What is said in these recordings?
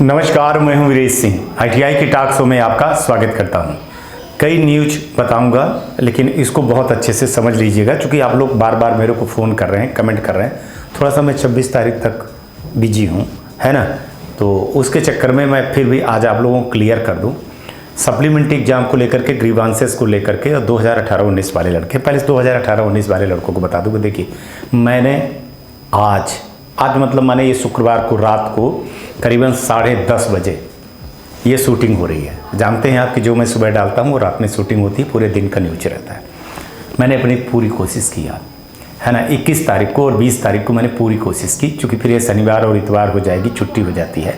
नमस्कार, मैं हूं वीरेश सिंह। आईटीआई की टॉक शो में आपका स्वागत करता हूं। कई न्यूज बताऊंगा, लेकिन इसको बहुत अच्छे से समझ लीजिएगा, क्योंकि आप लोग बार बार मेरे को फ़ोन कर रहे हैं, कमेंट कर रहे हैं। थोड़ा सा मैं 26 तारीख तक बिजी हूं, है ना, तो उसके चक्कर में मैं फिर भी आज आप लोगों को क्लियर कर दूँ। सप्लीमेंट्री एग्जाम को लेकर के, ग्रीवांसेस को लेकर के, और 2018-19 वाले लड़के, पहले 2018-19 वाले लड़कों को बता दूँ कि देखिए, मैंने आज मतलब माने ये शुक्रवार को रात को करीबन 10:30 बजे ये शूटिंग हो रही है। जानते हैं आप कि जो मैं सुबह डालता हूँ वो रात में शूटिंग होती है, पूरे दिन का न्यूज रहता है। मैंने अपनी पूरी कोशिश की यार, है ना। 21 तारीख को और 20 तारीख को मैंने पूरी कोशिश की, क्योंकि फिर ये शनिवार और इतवार हो जाएगी, छुट्टी हो जाती है।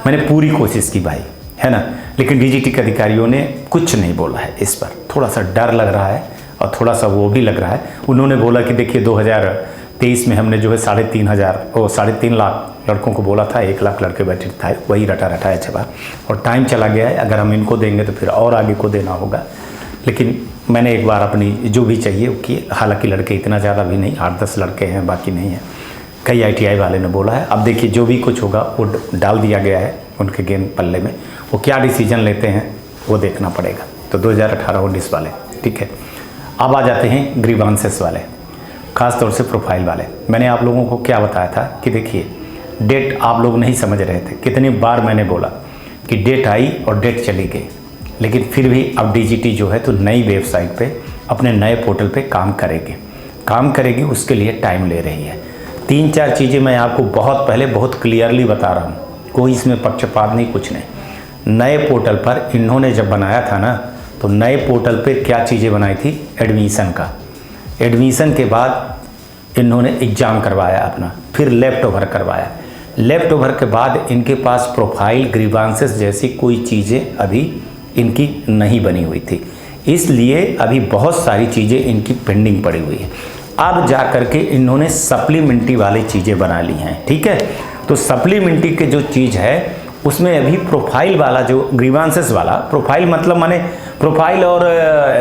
मैंने पूरी कोशिश की भाई, है ना, लेकिन डीजीटी के अधिकारियों ने कुछ नहीं बोला है इस पर। थोड़ा सा डर लग रहा है और थोड़ा सा वो भी लग रहा है। उन्होंने बोला कि देखिए 2023 में हमने जो है 3.5 लाख लड़कों को बोला था, 1 लाख लड़के बैठे थे, वही रटा है जवाब, और टाइम चला गया है। अगर हम इनको देंगे तो फिर और आगे को देना होगा। लेकिन मैंने एक बार अपनी जो भी चाहिए वो किए। हालांकि लड़के इतना ज़्यादा भी नहीं, 8-10 लड़के हैं, बाकी नहीं है। कई आईटीआई वाले ने बोला है। अब देखिए जो भी कुछ होगा वो डाल दिया गया है उनके गेंद पल्ले में। वो क्या डिसीजन लेते हैं वो देखना पड़ेगा। तो 2018-19 वाले, ठीक है। अब आ जाते हैं ग्रीवांसेस वाले, ख़ास तौर से प्रोफाइल वाले। मैंने आप लोगों को क्या बताया था कि देखिए, डेट आप लोग नहीं समझ रहे थे। कितनी बार मैंने बोला कि डेट आई और डेट चली गई, लेकिन फिर भी अब डीजीटी जो है तो नई वेबसाइट पे, अपने नए पोर्टल पे काम करेगी। उसके लिए टाइम ले रही है। 3-4 चीज़ें मैं आपको बहुत पहले बहुत क्लियरली बता रहा हूँ, कोई इसमें पक्षपात नहीं, कुछ नहीं। नए पोर्टल पर इन्होंने जब बनाया था ना, तो नए पोर्टल पर क्या चीज़ें बनाई थी, एडमिशन के बाद इन्होंने एग्ज़ाम करवाया अपना, फिर लेफ्ट ओवर करवाया। लेफ्ट ओवर के बाद इनके पास प्रोफाइल, ग्रीवांसेस जैसी कोई चीज़ें अभी इनकी नहीं बनी हुई थी, इसलिए अभी बहुत सारी चीज़ें इनकी पेंडिंग पड़ी हुई है। अब जा कर के इन्होंने सप्लीमेंट्री वाली चीज़ें बना ली हैं, ठीक है। तो सप्लीमेंट्री के जो चीज़ है उसमें अभी प्रोफाइल वाला, जो ग्रीवांसेस वाला, प्रोफाइल मतलब माने प्रोफाइल और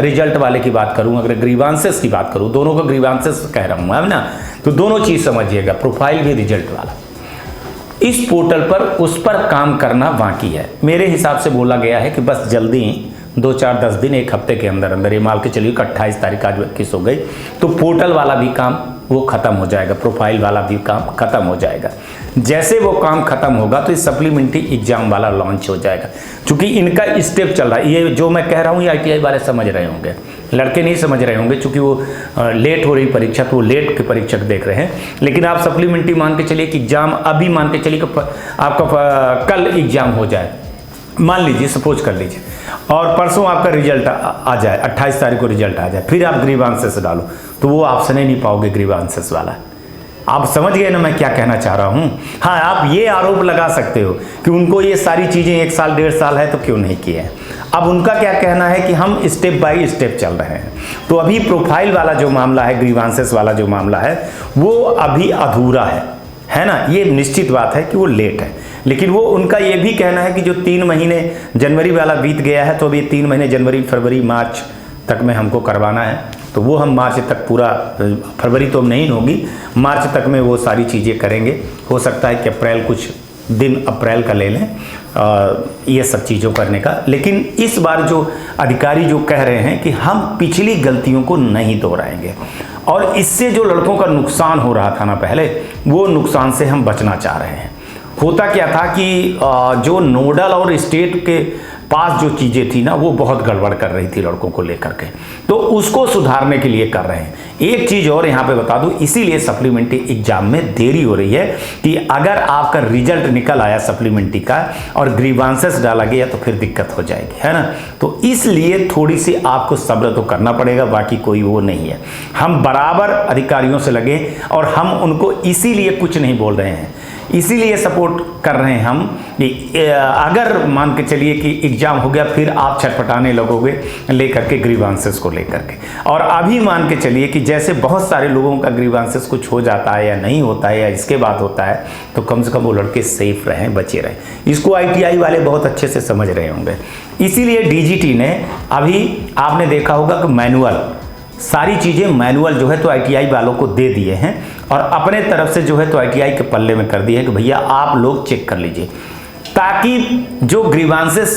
रिजल्ट वाले की बात करूं, अगर ग्रीवांसेस की बात करूं, दोनों को ग्रीवांसेस कह रहा हूं, है ना, तो दोनों चीज़ समझिएगा, प्रोफाइल भी रिजल्ट वाला। इस पोर्टल पर उस पर काम करना बाकी है। मेरे हिसाब से बोला गया है कि बस जल्दी 2-4-10 दिन, 1 हफ्ते के अंदर अंदर, ये मान के चलिए कि 28 तारीख आज 21 हो गई, तो पोर्टल वाला भी काम वो ख़त्म हो जाएगा, प्रोफाइल वाला भी काम ख़त्म हो जाएगा। जैसे वो काम ख़त्म होगा तो ये सप्लीमेंट्री एग्जाम वाला लॉन्च हो जाएगा। क्योंकि इनका स्टेप चल रहा है, ये जो मैं कह रहा हूँ ये आईटीआई वाले समझ रहे होंगे, लड़के नहीं समझ रहे होंगे, क्योंकि वो लेट हो रही परीक्षा, तो वो लेट के परीक्षक देख रहे हैं। लेकिन आप सप्लीमेंट्री मान के चलिए कि एग्जाम अभी मान के चलिए कि आपका कल एग्जाम हो जाए, मान लीजिए, सपोज कर लीजिए, और परसों आपका रिजल्ट आ जाए, 28 तारीख को रिजल्ट आ जाए, फिर आप ग्रीवांसेस डालो, तो वो ऑप्शन ही नहीं पाओगे ग्रीवांसेस वाला। आप समझ गए ना मैं क्या कहना चाह रहा हूँ। हाँ, आप ये आरोप लगा सकते हो कि उनको ये सारी चीज़ें 1 साल 1.5 साल है तो क्यों नहीं किए हैं। अब उनका क्या कहना है कि हम स्टेप बाय स्टेप चल रहे हैं। तो अभी प्रोफाइल वाला जो मामला है, ग्रीवांसेस वाला जो मामला है, वो अभी अधूरा है ना। ये निश्चित बात है कि वो लेट है, लेकिन वो उनका ये भी कहना है कि जो 3 महीने जनवरी वाला बीत गया है, तो अभी 3 महीने जनवरी, फरवरी, मार्च तक में हमको करवाना है, तो वो हम मार्च तक पूरा, फरवरी तो नहीं होगी, मार्च तक में वो सारी चीज़ें करेंगे। हो सकता है कि अप्रैल, कुछ दिन अप्रैल का ले लें ये सब चीज़ों करने का। लेकिन इस बार जो अधिकारी जो कह रहे हैं कि हम पिछली गलतियों को नहीं दोहराएंगे, और इससे जो लड़कों का नुकसान हो रहा था ना पहले, वो नुकसान से हम बचना चाह रहे हैं। होता क्या था कि जो नोडल और स्टेट के पास जो चीज़ें थी ना, वो बहुत गड़बड़ कर रही थी लड़कों को लेकर के, तो उसको सुधारने के लिए कर रहे हैं। एक चीज़ और यहाँ पे बता दूँ, इसीलिए सप्लीमेंट्री एग्जाम में देरी हो रही है कि अगर आपका रिजल्ट निकल आया सप्लीमेंट्री का और ग्रीवांसेस डाला गया तो फिर दिक्कत हो जाएगी, है ना। तो इसलिए थोड़ी सी आपको सब्र तो करना पड़ेगा, बाकी कोई वो नहीं है। हम बराबर अधिकारियों से लगे और हम उनको इसीलिए कुछ नहीं बोल रहे हैं, इसीलिए सपोर्ट कर रहे हैं हम कि अगर मान के चलिए कि एग्जाम हो गया, फिर आप छटपटाने लगोगे लेकर के ग्रीवांसेस को लेकर के। और अभी मान के चलिए कि जैसे बहुत सारे लोगों का ग्रीवांसेस कुछ हो जाता है या नहीं होता है या इसके बाद होता है, तो कम से कम वो लड़के सेफ रहें, बचे रहें। इसको आईटीआई वाले बहुत अच्छे से समझ रहे होंगे। इसीलिए डीजीटी ने अभी, आपने देखा होगा कि मैनुअल, सारी चीज़ें मैनुअल जो है तो आईटीआई वालों को दे दिए हैं और अपने तरफ से जो है तो आईटीआई के पल्ले में कर दिए हैं कि भैया आप लोग चेक कर लीजिए। ताकि जो ग्रीवांसेस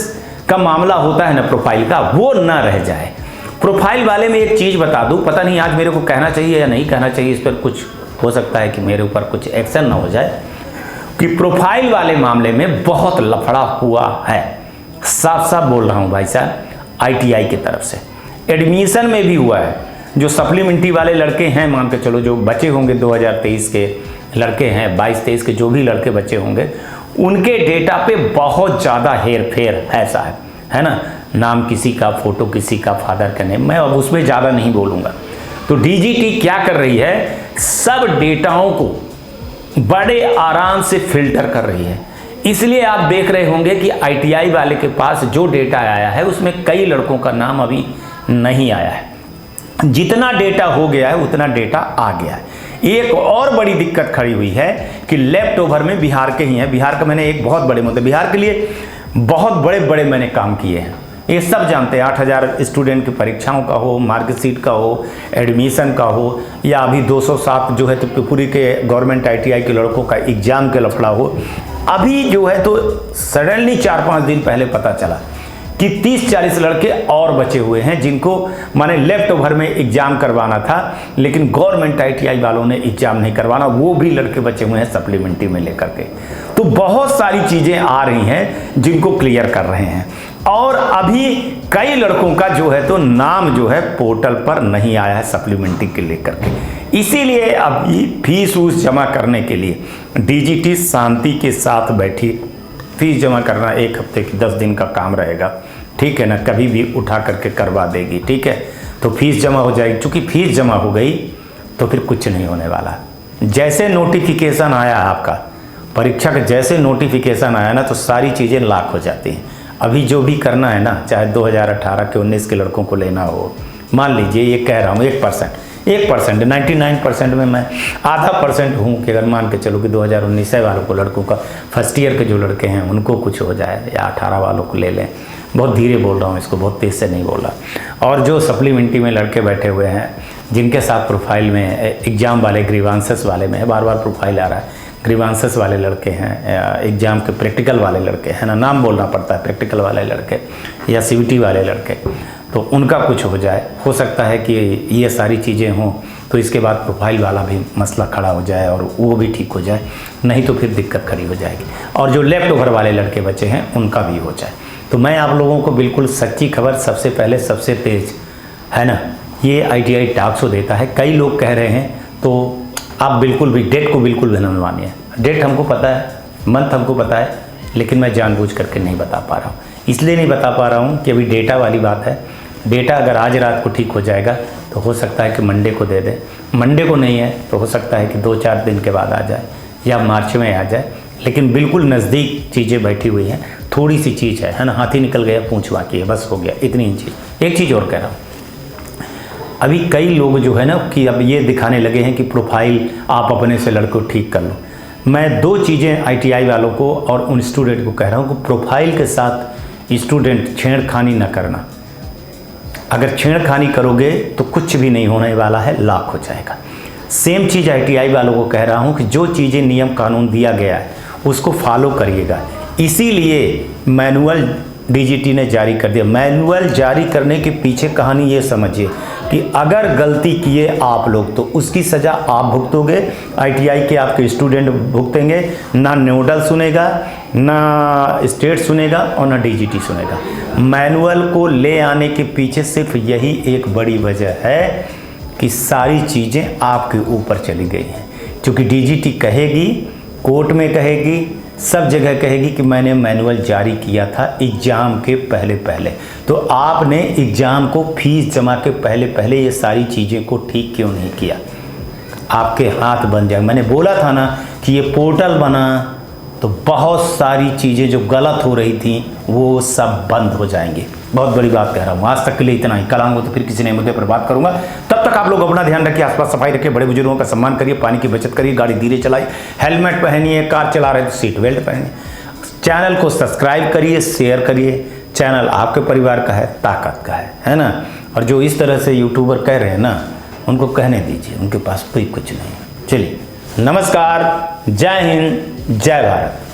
का मामला होता है ना प्रोफाइल का, वो ना रह जाए। प्रोफाइल वाले में एक चीज़ बता दूं, पता नहीं आज मेरे को कहना चाहिए या नहीं कहना चाहिए, इस पर कुछ हो सकता है कि मेरे ऊपर कुछ एक्शन ना हो जाए, कि प्रोफाइल वाले मामले में बहुत लफड़ा हुआ है। साफ साफ बोल रहा हूं भाई साहब, आईटीआई की तरफ से एडमिशन में भी हुआ है। जो सप्लीमेंट्री वाले लड़के हैं, मान के चलो जो बचे होंगे 2023 के लड़के हैं, 22-23 के जो भी लड़के बचे होंगे, उनके डेटा पे बहुत ज़्यादा हेर फेर है साहब, है ना। नाम किसी का, फोटो किसी का, फादर का नेम, मैं अब उसमें ज़्यादा नहीं बोलूँगा। तो डीजीटी क्या कर रही है, सब डेटाओं को बड़े आराम से फिल्टर कर रही है। इसलिए आप देख रहे होंगे कि आईटीआई वाले के पास जो डेटा आया है उसमें कई लड़कों का नाम अभी नहीं आया है। जितना डेटा हो गया है उतना डेटा आ गया है। एक और बड़ी दिक्कत खड़ी हुई है कि लेफ्ट ओवर में बिहार के ही हैं। बिहार का मैंने एक बहुत बड़े मुद्दे, बिहार के लिए बहुत बड़े बड़े मैंने काम किए हैं, ये सब जानते हैं। 8000 स्टूडेंट की परीक्षाओं का हो, मार्कशीट का हो, एडमिशन का हो, या अभी 207 जो है तो पूरी के गवर्नमेंट आईटीआई के लड़कों का एग्जाम के लफड़ा हो। अभी जो है तो सडनली 4-5 दिन पहले पता चला कि 30-40 लड़के और बचे हुए हैं जिनको माने लेफ्ट ओवर में एग्जाम करवाना था, लेकिन गवर्नमेंट आईटीआई वालों ने एग्जाम नहीं करवाना, वो भी लड़के बचे हुए हैं सप्लीमेंट्री में लेकर के। तो बहुत सारी चीज़ें आ रही हैं जिनको क्लियर कर रहे हैं। और अभी कई लड़कों का जो है तो नाम जो है पोर्टल पर नहीं आया है सप्लीमेंट्री के लेकर के। इसीलिए अभी फीस उस जमा करने के लिए डीजीटी शांति के साथ बैठी। फीस जमा करना 1 हफ्ते की 10 दिन का काम रहेगा, ठीक है ना, कभी भी उठा करके करवा देगी, ठीक है। तो फीस जमा हो जाएगी। चूंकि फीस जमा हो गई तो फिर कुछ नहीं होने वाला। जैसे नोटिफिकेशन आया आपका परीक्षा का, जैसे नोटिफिकेशन आया ना, तो सारी चीज़ें लॉक हो जाती हैं। अभी जो भी करना है ना, चाहे 2018 के 19 के लड़कों को लेना हो, मान लीजिए ये कह रहा हूँ 1%, 99% में मैं आधा % हूँ कि अगर मान के चलो कि 2019 वालों को, लड़कों का फर्स्ट ईयर के जो लड़के हैं उनको कुछ हो जाए, या 18 वालों को ले लें। बहुत धीरे बोल रहा हूँ इसको, बहुत तेज़ से नहीं बोल रहा। और जो सप्लीमेंट्री में लड़के बैठे हुए हैं जिनके साथ प्रोफाइल में एग्ज़ाम वाले, ग्रीवांसेस वाले में बार बार प्रोफाइल आ रहा है, ग्रीवांसेस वाले लड़के हैं, एग्ज़ाम के प्रैक्टिकल वाले लड़के हैं ना, नाम बोलना पड़ता है, प्रैक्टिकल वाले लड़के या सीवीटी वाले लड़के, तो उनका कुछ हो जाए। हो सकता है कि ये सारी चीज़ें हों तो इसके बाद प्रोफाइल वाला भी मसला खड़ा हो जाए और वो भी ठीक हो जाए, नहीं तो फिर दिक्कत खड़ी हो जाएगी। और जो लेफ्ट ओवर वाले लड़के बचे हैं उनका भी हो जाए। तो मैं आप लोगों को बिल्कुल सच्ची खबर सबसे पहले, सबसे तेज, है ना, ये आईटीआई टॉक्स देता है। कई लोग कह रहे हैं, तो आप बिल्कुल भी डेट को बिल्कुल भी न मानिए। डेट हमको पता है, मंथ हमको पता है, लेकिन मैं जानबूझ करके नहीं बता पा रहा हूँ। इसलिए नहीं बता पा रहा हूँ कि अभी डेटा वाली बात है। डेटा अगर आज रात को ठीक हो जाएगा तो हो सकता है कि मंडे को दे दे, मंडे को नहीं है तो हो सकता है कि 2-4 दिन के बाद आ जाए या मार्च में आ जाए। लेकिन बिल्कुल नज़दीक चीज़ें बैठी हुई हैं। थोड़ी सी चीज़ है ना, हाथी निकल गया पूंछ बाकी है, बस हो गया, इतनी ही चीज़। एक चीज़ और कह रहा हूँ, अभी कई लोग जो है ना कि अब ये दिखाने लगे हैं कि प्रोफाइल आप अपने से लड़कों ठीक कर लो। मैं 2 चीज़ें आईटीआई वालों को और उन स्टूडेंट को कह रहा हूँ कि प्रोफाइल के साथ स्टूडेंट छेड़खानी न करना। अगर छेड़खानी करोगे तो कुछ भी नहीं होने वाला है, लॉक हो जाएगा। सेम चीज़ आईटीआई वालों को कह रहा हूँ कि जो चीज़ें नियम कानून दिया गया है उसको फॉलो करिएगा। इसीलिए मैनुअल डीजीटी ने जारी कर दिया। मैनुअल जारी करने के पीछे कहानी ये समझिए कि अगर गलती किए आप लोग तो उसकी सज़ा आप भुगतोगे, आईटीआई के आपके स्टूडेंट भुगतेंगे। ना नोडल सुनेगा, ना स्टेट सुनेगा और ना डीजीटी सुनेगा। मैनुअल को ले आने के पीछे सिर्फ यही एक बड़ी वजह है कि सारी चीज़ें आपके ऊपर चली गई हैं। क्योंकि डीजीटी कहेगी, कोर्ट में कहेगी, सब जगह कहेगी कि मैंने मैनुअल जारी किया था एग्ज़ाम के पहले। तो आपने एग्ज़ाम को फीस जमा के पहले ये सारी चीज़ें को ठीक क्यों नहीं किया? आपके हाथ बन जाए। मैंने बोला था ना कि ये पोर्टल बना तो बहुत सारी चीज़ें जो गलत हो रही थी वो सब बंद हो जाएंगी। बहुत बड़ी बात कह रहा हूँ। आज तक के लिए इतना ही। कल आऊँगा तो फिर किसी नए मुद्दे पर बात करूँगा। तब तक आप लोग अपना ध्यान रखिए, आसपास सफाई रखिए, बड़े बुजुर्गों का सम्मान करिए, पानी की बचत करिए, गाड़ी धीरे चलाइए, हेलमेट पहनिए, कार चला रहे तो सीट बेल्ट पहनिए, चैनल को सब्सक्राइब करिए, शेयर करिए। चैनल आपके परिवार का है, ताकत का है ना। और जो इस तरह से यूट्यूबर कह रहे हैं ना, उनको कहने दीजिए, उनके पास कोई कुछ नहीं है। चलिए, नमस्कार, जय हिंद, जय भारत।